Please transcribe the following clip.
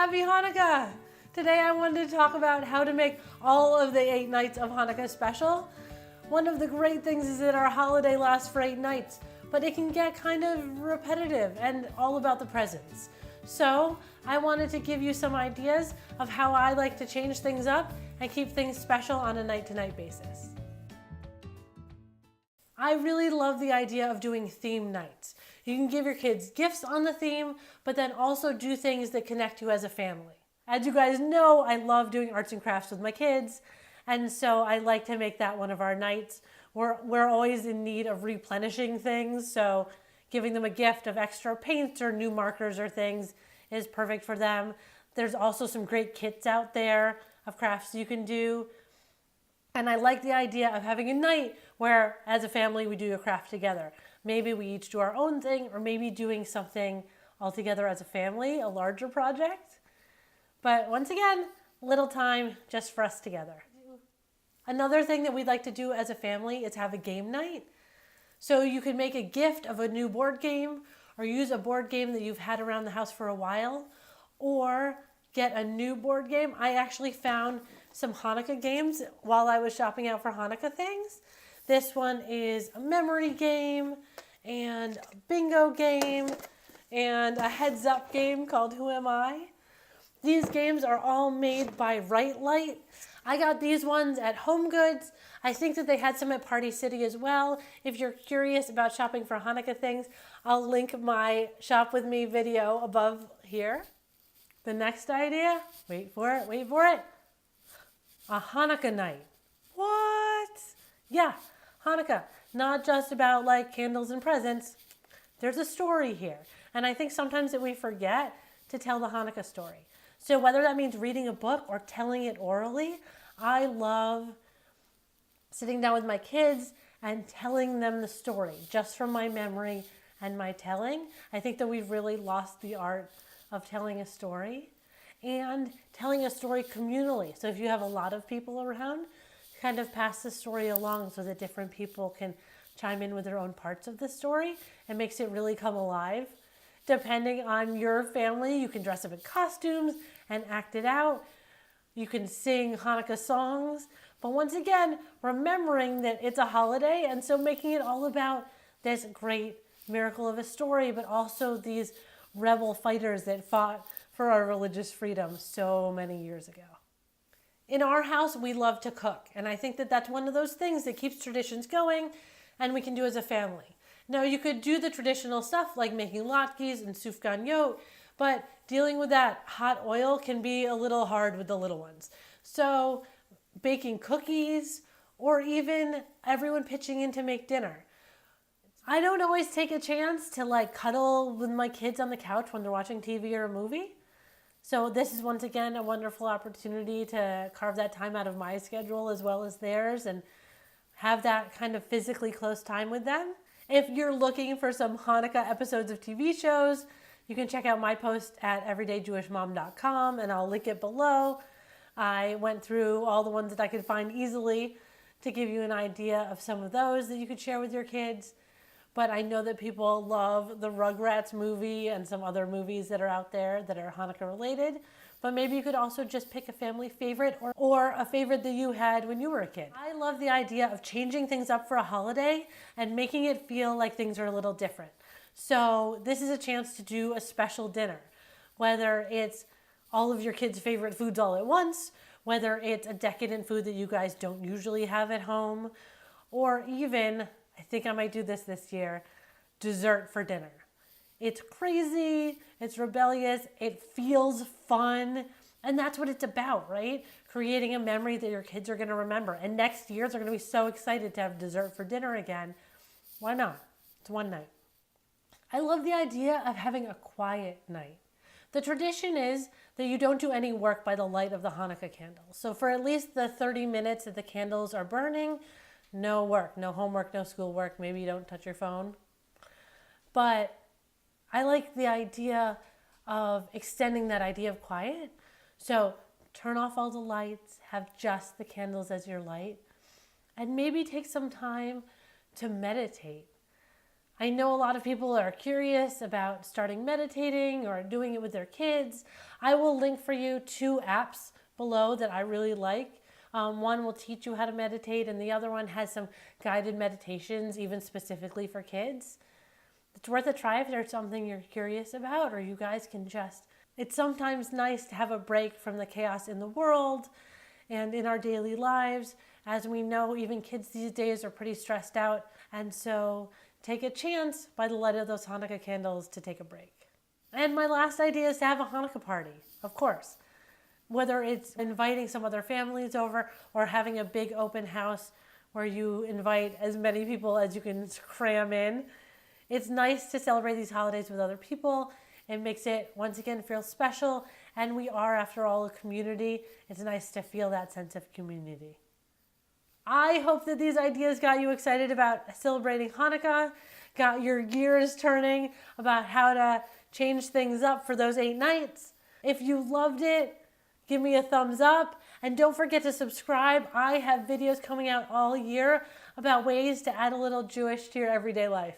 Happy Hanukkah! Today I wanted to talk about how to make all of the 8 nights of Hanukkah special. One of the great things is that our holiday lasts for 8 nights, but it can get kind of repetitive and all about the presents. So I wanted to give you some ideas of how I like to change things up and keep things special on a night-to-night basis. I really love the idea of doing theme nights. You can give your kids gifts on the theme, but then also do things that connect you as a family. As you guys know, I love doing arts and crafts with my kids, and so I like to make that one of our nights. We're always in need of replenishing things, so giving them a gift of extra paints or new markers or things is perfect for them. There's also some great kits out there of crafts you can do. And I like the idea of having a night where, as a family, we do a craft together. Maybe we each do our own thing, or maybe doing something all together as a family, a larger project. But once again, little time just for us together. Another thing that we'd like to do as a family is have a game night. So you can make a gift of a new board game, or use a board game that you've had around the house for a while, or get a new board game. I actually found some Hanukkah games while I was shopping out for Hanukkah things. This one is a memory game and a bingo game and a heads up game called Who Am I? These games are all made by Right Light. I got these ones at Home Goods. I think that they had some at Party City as well. If you're curious about shopping for Hanukkah things, I'll link my Shop With Me video above here. The next idea, wait for it. A Hanukah Night. What? Yeah, Hanukkah. Not just about like candles and presents. There's a story here. And I think sometimes that we forget to tell the Hanukkah story. So whether that means reading a book or telling it orally, I love sitting down with my kids and telling them the story just from my memory and my telling. I think that we've really lost the art of telling a story and telling a story communally. So if you have a lot of people around, kind of pass the story along so that different people can chime in with their own parts of the story. It makes it really come alive. Depending on your family, you can dress up in costumes and act it out. You can sing Hanukkah songs. But once again, remembering that it's a holiday, and so making it all about this great miracle of a story, but also these rebel fighters that fought for our religious freedom so many years ago. In our house, we love to cook, and I think that that's one of those things that keeps traditions going and we can do as a family. Now, you could do the traditional stuff like making latkes and sufganiyot, but dealing with that hot oil can be a little hard with the little ones. So baking cookies, or even everyone pitching in to make dinner. I don't always take a chance to like cuddle with my kids on the couch when they're watching TV or a movie. So this is once again a wonderful opportunity to carve that time out of my schedule as well as theirs and have that kind of physically close time with them. If you're looking for some Hanukkah episodes of TV shows, you can check out my post at everydayjewishmom.com and I'll link it below. I went through all the ones that I could find easily to give you an idea of some of those that you could share with your kids. But I know that people love the Rugrats movie and some other movies that are out there that are Hanukkah related. But maybe you could also just pick a family favorite or a favorite that you had when you were a kid. I love the idea of changing things up for a holiday and making it feel like things are a little different. So this is a chance to do a special dinner, whether it's all of your kids' favorite foods all at once, whether it's a decadent food that you guys don't usually have at home, or even, I think I might do this year, dessert for dinner. It's crazy, it's rebellious, it feels fun, and that's what it's about, right? Creating a memory that your kids are going to remember. And next year, they're going to be so excited to have dessert for dinner again. Why not? It's one night. I love the idea of having a quiet night. The tradition is that you don't do any work by the light of the Hanukkah candles. So for at least the 30 minutes that the candles are burning, no work, no homework, no schoolwork. Maybe you don't touch your phone. But I like the idea of extending that idea of quiet. So turn off all the lights, have just the candles as your light, and maybe take some time to meditate. I know a lot of people are curious about starting meditating or doing it with their kids. I will link for you 2 apps below that I really like. One will teach you how to meditate, and the other one has some guided meditations, even specifically for kids. It's worth a try if there's something you're curious about, or you guys can just... It's sometimes nice to have a break from the chaos in the world and in our daily lives. As we know, even kids these days are pretty stressed out, and so take a chance by the light of those Hanukkah candles to take a break. And my last idea is to have a Hanukkah party, of course. Whether it's inviting some other families over or having a big open house where you invite as many people as you can cram in. It's nice to celebrate these holidays with other people. It makes it, once again, feel special. And we are, after all, a community. It's nice to feel that sense of community. I hope that these ideas got you excited about celebrating Hanukkah, got your gears turning about how to change things up for those 8 nights. If you loved it, give me a thumbs up, and don't forget to subscribe. I have videos coming out all year about ways to add a little Jewish to your everyday life.